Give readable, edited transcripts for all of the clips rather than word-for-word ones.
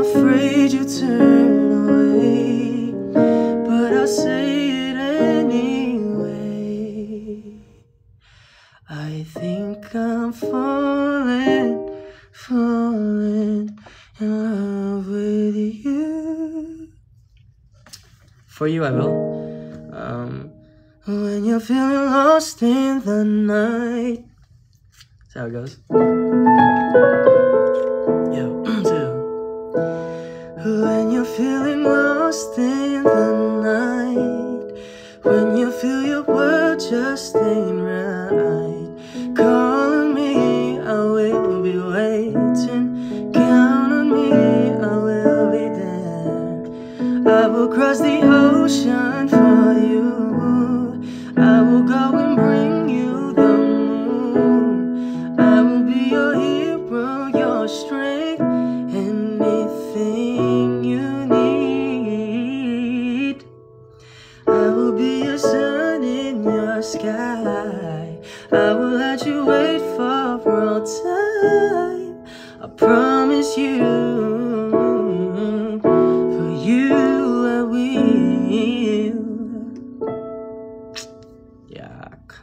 afraid you turn away, but I'll say it anyway. I think I'm falling in love with you. For you I will. When you're feeling lost in the night. That's how it goes. Yo, two. When you're feeling lost in the night, when you feel your world just ain't right, call on me, I will be waiting. Count on me, I will be there. I will cross the ocean for you. I will go and bring you the moon. I will be your hero, your strength, anything you need. I will be your sun in your sky. I will let you wait for all time. I promise you, for you I will. Yak.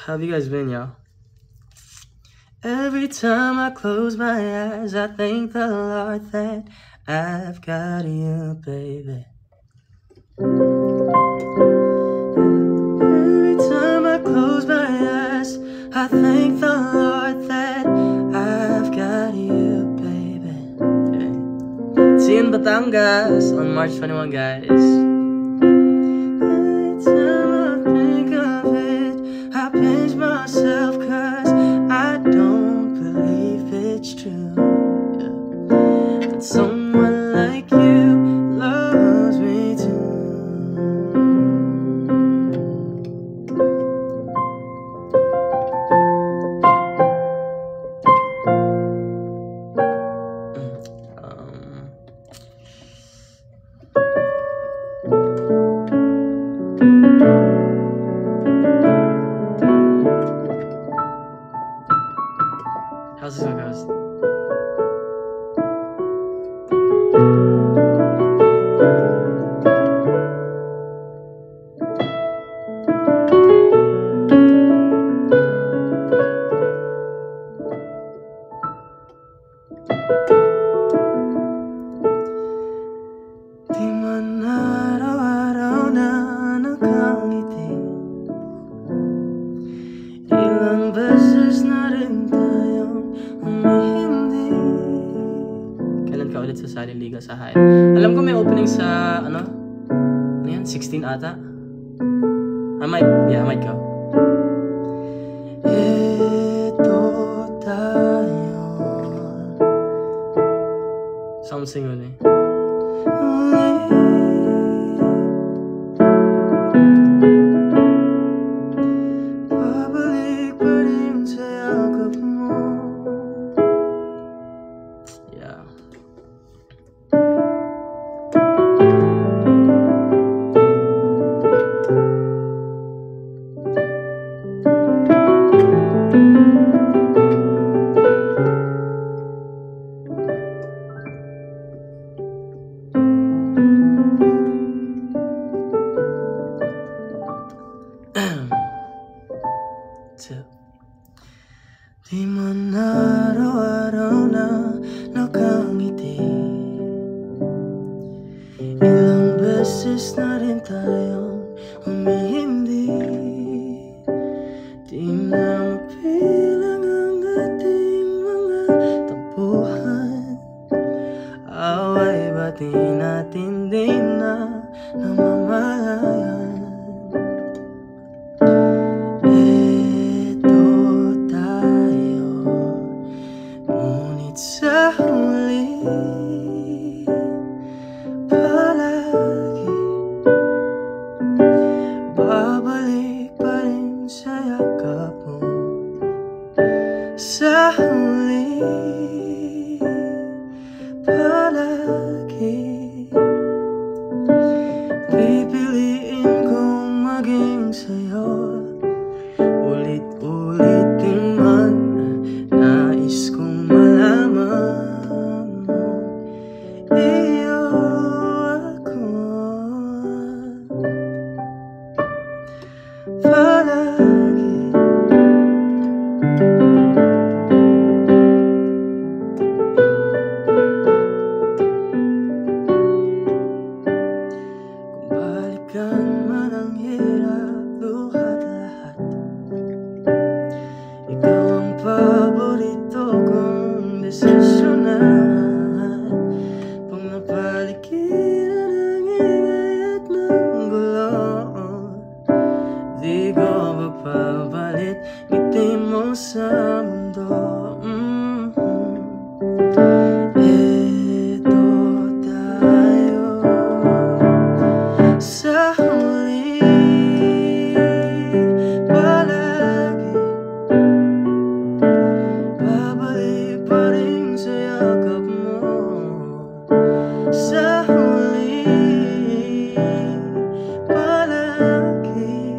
How have you guys been, y'all? Every time I close my eyes, I thank the Lord that I've got you, baby. Every time I close my eyes, I thank the Lord that I've got you, baby. Okay. See you in Batangas on March 21, guys. Every time I think of it, I pinch myself, cause I don't believe it's true, that someone like you loves me too. How's this one goes? Di man araw-araw na nakangiti, ilang beses na rin tayong umihindi. Kailan ka ulit sasali Liga sa Hain? Alam ko may opening sa, ano yan? 16 ata? I might go. Ito tayo. Something ulit. Pabalik pa rin sa yakap mo. Yeah. Di man araw-araw na nakangiti, ilang beses na rin tayong umihindi. Di na mapilang ang ating mga tampuhan, away ba't di natin din na namamalayan. sa huli palagi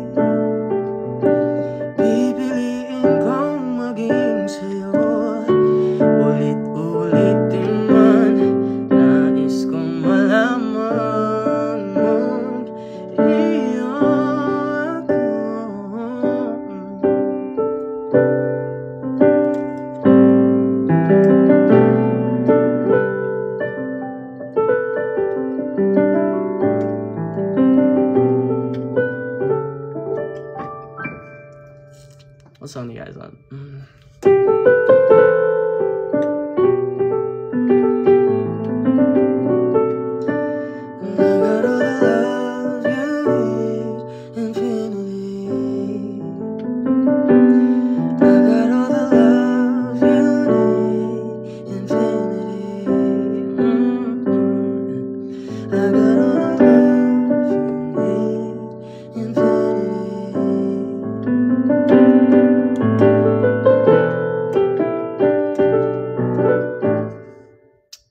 pipiliin kong maging sa'yo. Ulit-ulitin man, nais kong malaman mong iyo ako. What song do you guys want?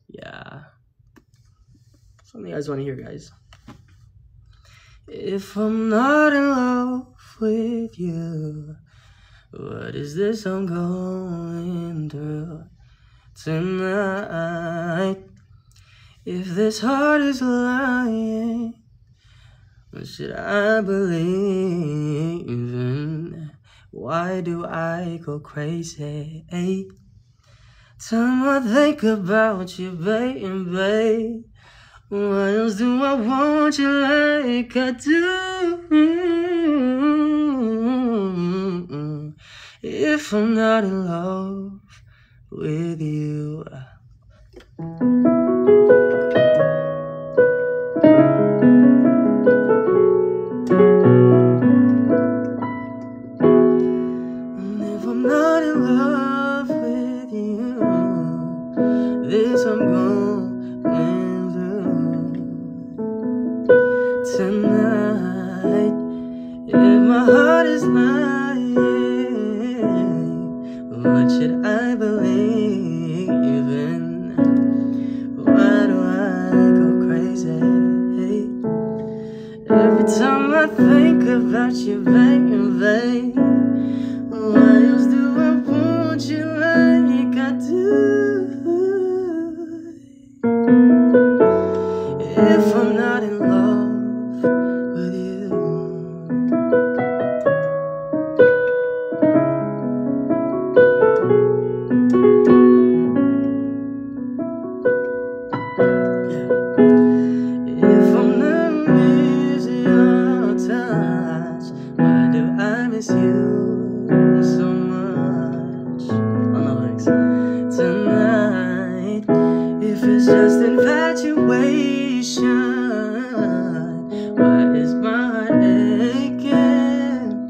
Yeah. Something you guys want to hear, guys. If I'm not in love with you, what is this I'm going through tonight? If this heart is lying, what should I believe in? Why do I go crazy? Time I think about you, baby, why else do I want you like I do? If I'm not in love with you. And if I'm not in love with you, this I'm going through tonight. If my heart is lying, what should I believe in? Why do I go crazy? Every time I think about you, baby, why else do I want you like I do? If I'm not in love with you. If I'm not missing your touch, why do I miss you so much? On the lyrics tonight. If it's just infatuation, why is my heart aching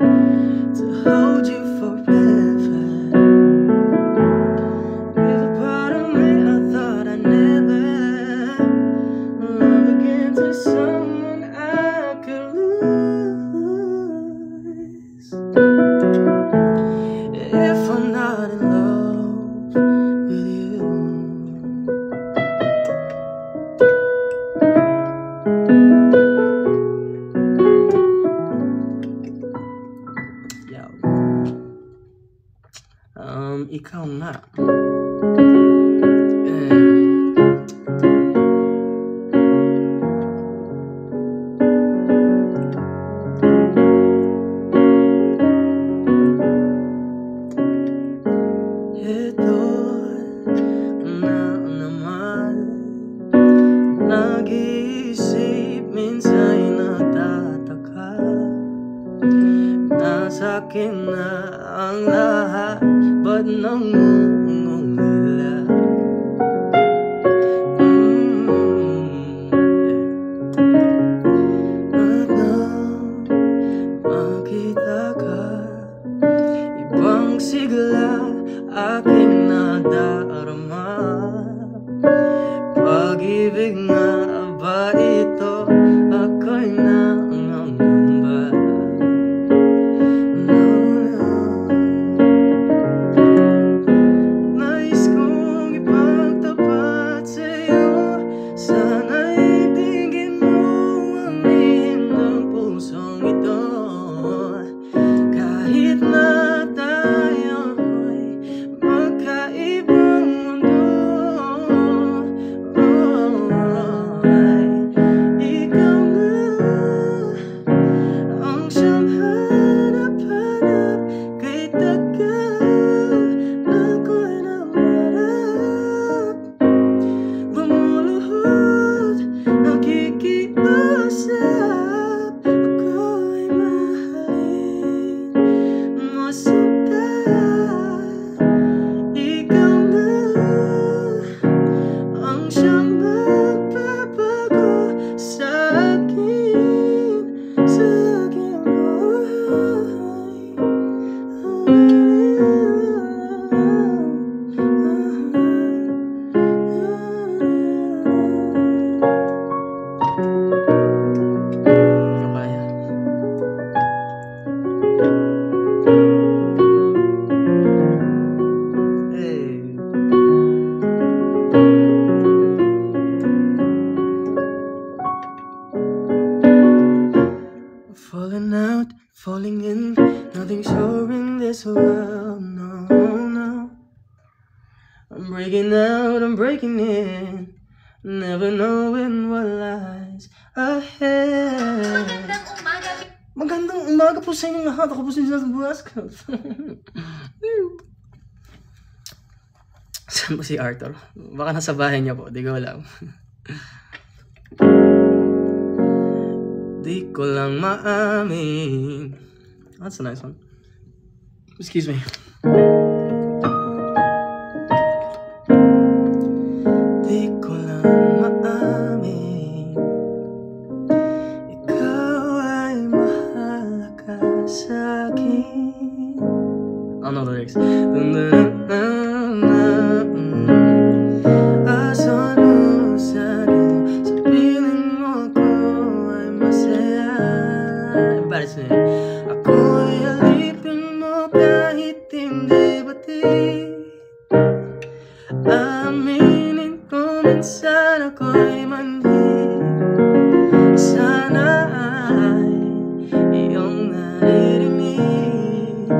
to hold you forever? With a part of me I thought I never love again to someone I could lose. If I'm not in love with you. Ikaw nga. Ito na naman, nag-iisip, minsan nagtataka, nasa akin na ang lahat, ba't nangungulila? At nang makita ka, ibang sigla aking nadarama. Pag-ibig nga ba ito? Ako'y nangangamba. No, no. Falling out, falling in, nothing sure in this world, no, no. I'm breaking out, I'm breaking in, never knowing what lies ahead. Magandang umaga po sa inyong lahat. Ako po si Jazz Buasco. Saan po si Arthur? Baka nasa bahay niya po, di ko alam. Di ko lang maamin. That's a nice one. Excuse me. Di ko lang maamin, ikaw ay mahalaga sa'kin. I don't know the lyrics. Ako'y alipin mo kahit hindi batid. Aminin ko minsan ako'y manhid. Sana ay iyong naririnig.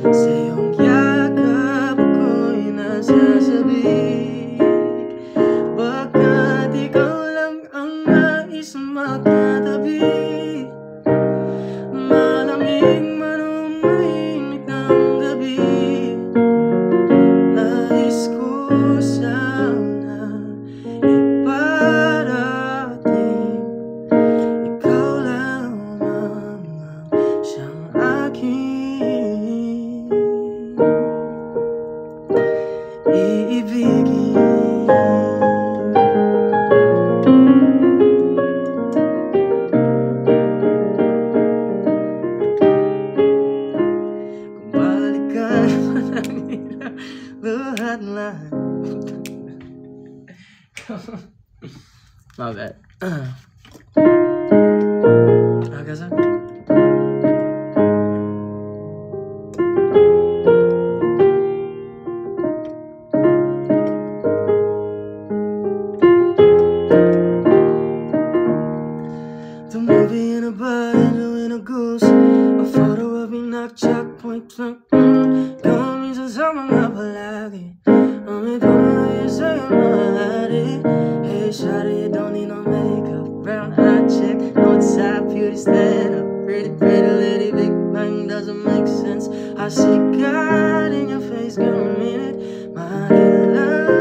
Sa iyong yakap ako'y nasasabik. Baga't ikaw lang ang nais makatabi. Malamig man o mainit ng gabi, nais ko sana iparating. Ikaw lamang ang siyang aking iibigin. My bad. Guys. The movie in a bar, in a goose, a photo of me knock checkpoint. Kami sasama nga palagi. Ang ito na isa'yo mahali. Hey, shawty, you don't need no makeup. Brown eye chick, no it's sad, beauty stand up. Pretty, pretty lady, big bang doesn't make sense. I see God in your face, girl, I mean it. My love.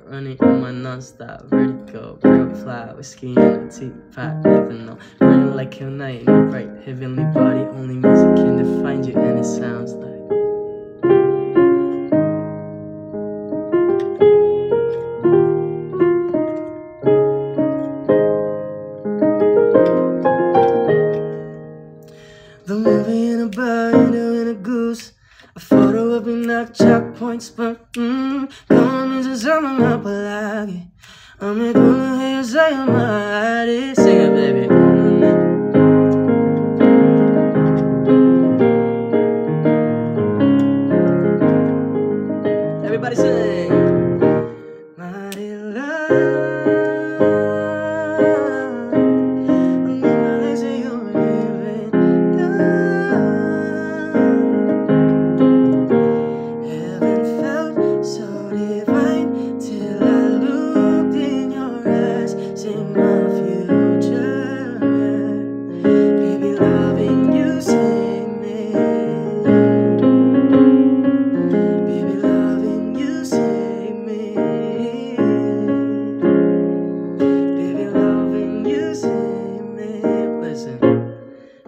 Running on my non-stop vertigo, girl fly, whiskey in a teapot, nothing no. Running like your night in a bright heavenly body, only music can define you, and it sounds like the movie in a bar, in a goose. A photo of me knock checkpoints, but kami sasama nga palagi. Amit mo na kayo sa'yo mahali. Sing it, baby. Everybody sing. Mighty love.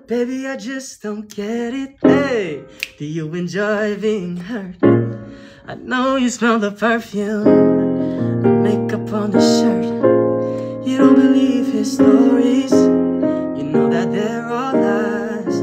Baby, I just don't get it, hey. Do you enjoy being hurt? I know you smell the perfume, the makeup on the shirt. You don't believe his stories, you know that they're all lies.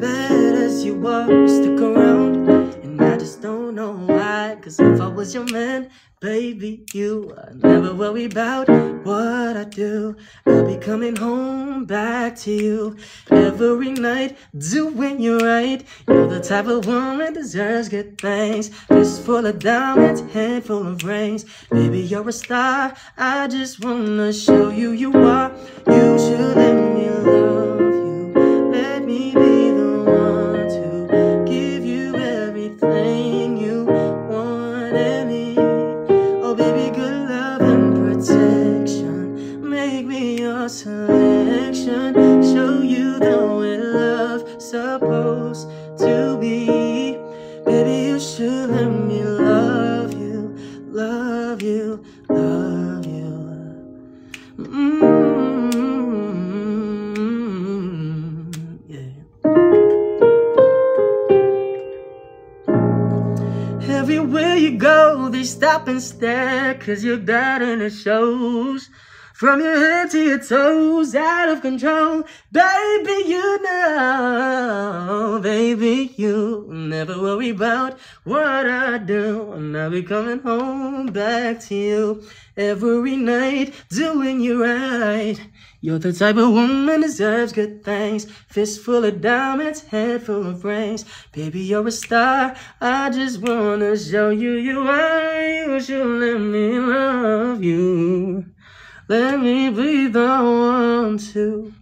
Bad as you are, stick around, and I just don't know why. right. Cause if I was your man, baby, you never worry about what I do. I'll be coming home back to you every night, doing you right. You're the type of woman deserves good things. Fist full of diamonds, head full of rings. Baby, you're a star. I just wanna show you you are. You should let me love you. Let me be the one to give you everything you want and need. Oh baby, good love and protection. Make me your selection. Show you the way love's supposed to be. Baby, you should let me love you, love you, love you. Yeah. Everywhere you go, they stop and stare, cause you're bad and it shows. From your head to your toes, out of control. Baby, you know, baby, you never worry about what I do. And I'll be coming home back to you every night, doing you right. You're the type of woman deserves good things. Fist full of diamonds, head full of rings. Baby, you're a star. I just wanna show you you are. You should let me love you. Let me be the one to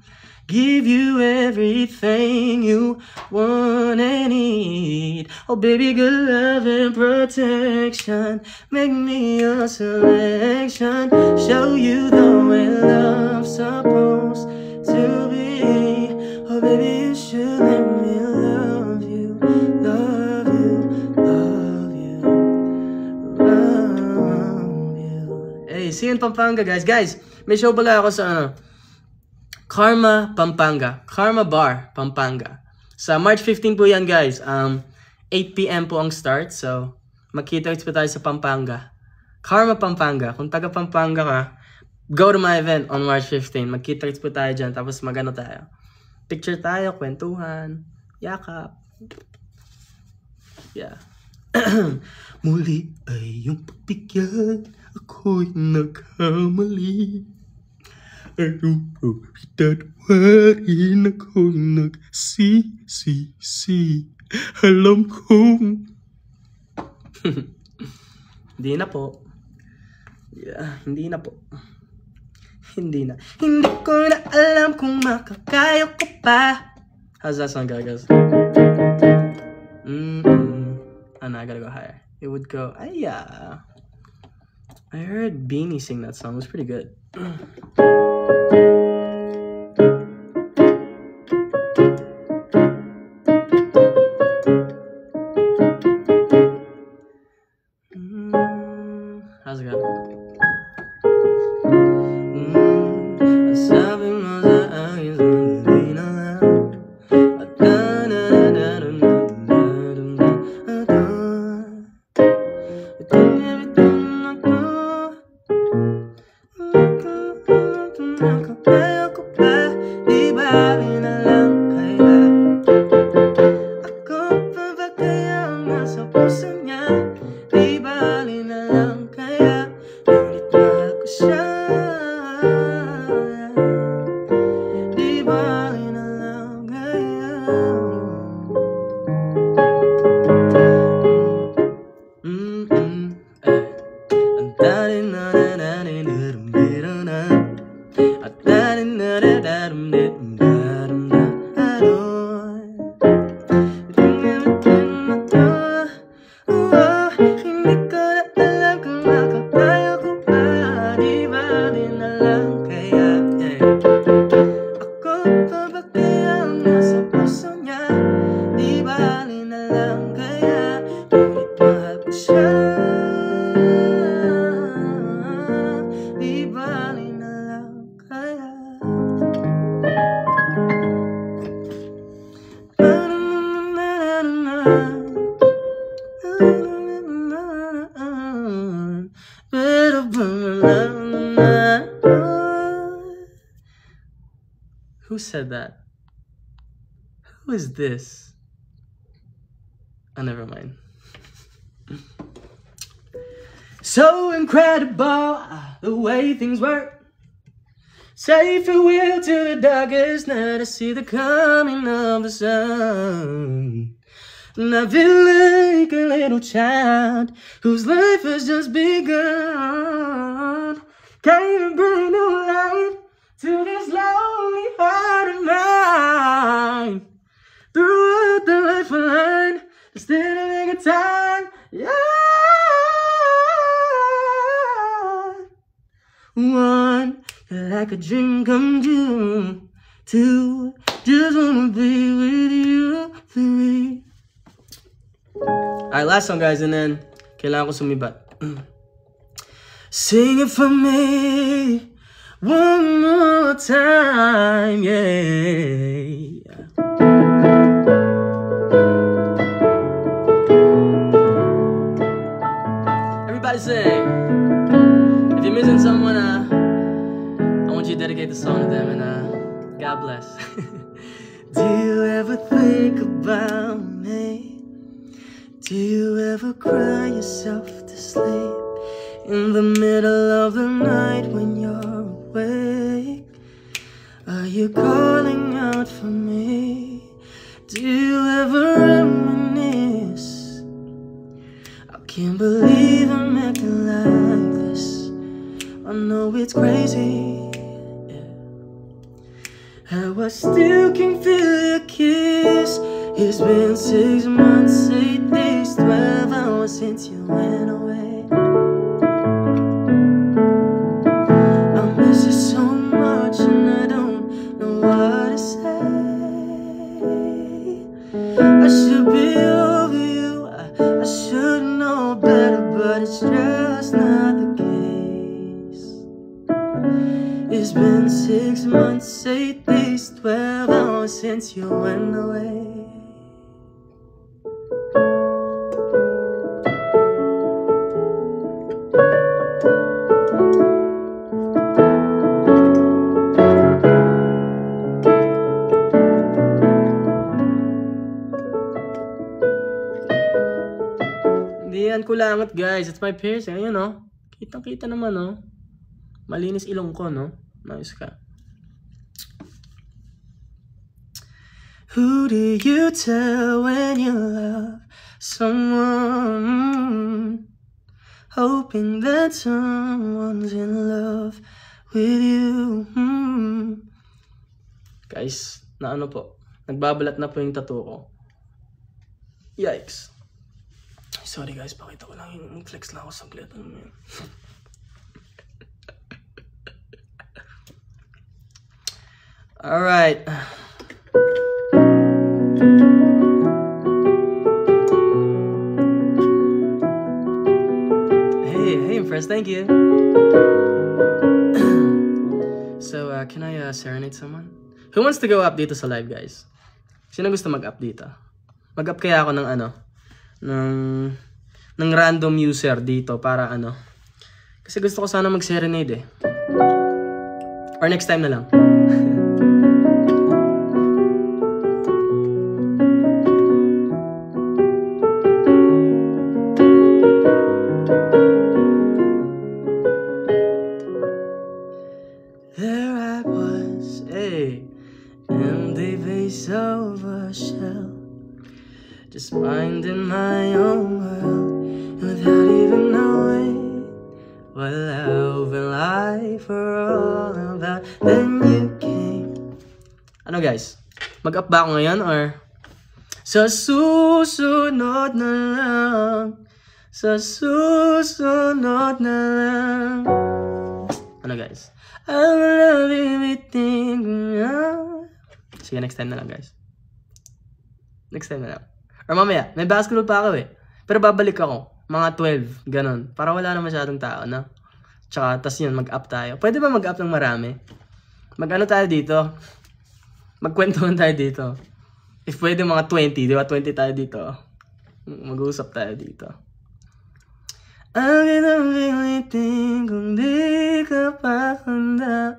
give you everything you want and need. Oh baby, good love and protection. Make me your selection. Show you the way love's supposed to be. Oh baby, you should let me love you, love you, love you, love you. Hey, see you in Pampanga, guys. Guys, may show pala ako sa Karma, Pampanga. Karma Bar, Pampanga. Sa March 15 po yan, guys. 8 PM po ang start. So, magkita-kits pa tayo sa Pampanga. Karma, Pampanga. Kung taga Pampanga ka, go to my event on March 15. Magkita-kits po tayo dyan. Tapos magano tayo. Picture tayo, kwentuhan, yakap. Yeah. Muli ay yung pagbigyan, ako'y nagkamali. Ano itatawarin akong nagsisisi. Alam kong hindi na po. Yeah, hindi na po. Hindi na. Hindi ko na alam kung makakaya ko pa. How's that song go, guys? Oh no, I gotta go higher. It would go, yeah. I heard Beanie sing that song. It was pretty good. How's it go? Sabi mo sa akin, hindi na lang. Kaya ko pa, di bali na lang kaya. Ako pa ba kaya ang nasa puso niya? Di bali na lang kaya. Ngunit mahal ko siya. Di bali na lang kaya. Ang dali na na na na na na. At dali na na na na na na. Hindi ko na alam kung makakaya ko pa. Di bali na lang kaya. Ako pa ba kaya ang nasa puso niya? Di bali na lang kaya. Ngunit mahal ko siya. Di bali na lang kaya. Who said that? Who is this? Oh, never mind. So incredible the way things work. Say farewell to the darkest night to see the coming of the sun. And I feel like a little child whose life has just begun. Can't bring new life to this lonely heart of mine. Throughout the lifeline, still a nigga time, yeah. One, like a dream come true. Two, just wanna be with you. Three. Alright, last song guys, and then kailangan ko sumibat. Sing it for me one more time, yeah. Everybody sing. If you're missing someone, I want you to dedicate the song to them, and God bless. Do you ever think about me? Do you ever cry yourself to sleep in the middle of the night when you're awake? Are you calling out for me? Do you ever reminisce? I can't believe I'm acting like this. I know it's crazy, yeah. How I still can feel your kiss. It's been 6 months, 8 days, 12 hours since you went away. I miss you so much and I don't know what to say. I should be over you, I should know better, but it's just not the case. It's been 6 months, 8 days, 12 hours since you went away. Hindi yan kulangot guys, it's my piercing. Ayun oh, kitang kita naman oh. Malinis ilong ko no. Nice ka. Who do you tell when you love someone? Hoping that someone's in love with you. Guys, na ano po, nagbabalat na po yung tattoo ko. Yikes. Sorry guys, pakita ko lang yung flex lang ako saglit. Alright. Hey, impressed, thank you. So, can I serenade someone? Who wants to go up dito sa live, guys? Sino gusto mag-up dito? Mag-up kaya ako ng ano? Ng random user dito para ano? Kasi gusto ko sana mag-serenade eh. Or next time na lang. There I was, a empty vase of a shell, just minding my own world without even knowing what love and life are all about. Then you came. Ano guys? Mag-up ba ako ngayon or sa susunod na lang? Sa susunod na lang. Ano guys? I love everything. Sige, next time na lang guys. Next time na lang. Or mamaya, may basketball pa ako eh. Pero babalik ako. Mga 12, ganun. Para wala na masyadong tao, no? Tsaka, tas yun, mag-up tayo. Pwede ba mag-up ng marami? Mag-ano tayo dito? Magkwentuhan tayo dito. If pwede mga 20, di ba? 20 tayo dito. Mag-uusap tayo dito. Ang pinapilitin kung di ka pa handa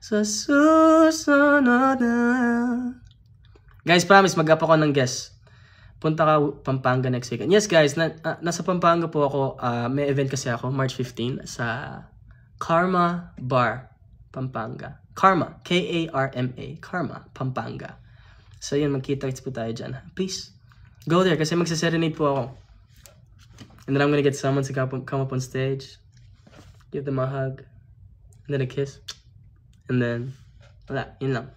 sa susunod na. Guys, promise, mag-up ako ng guest. punta ka Pampanga next weekend. Yes guys, nasa Pampanga po ako. May event kasi ako March 15 sa Karma Bar, Pampanga. Karma, K-A-R-M-A, Karma, Pampanga. So yun, magkita-kits po tayo dyan. Please, go there kasi magsa-serenade po ako. And then I'm gonna get someone to come up on stage, give them a hug, and then a kiss. And then, wala, yun lang.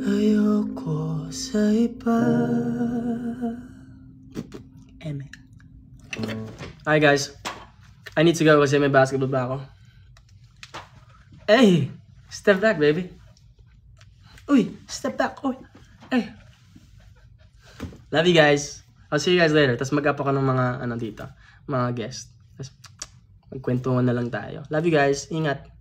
Ayoko sa iba. Amen. Alright guys, I need to go kasi may basketball ba ako. Hey, step back baby. Uy, step back. Uy, hey. Love you guys. I'll see you guys later. Tapos mag-up ako ng mga ano dito, mga guest. Tapos magkwentuhan na lang tayo. Love you guys. Ingat.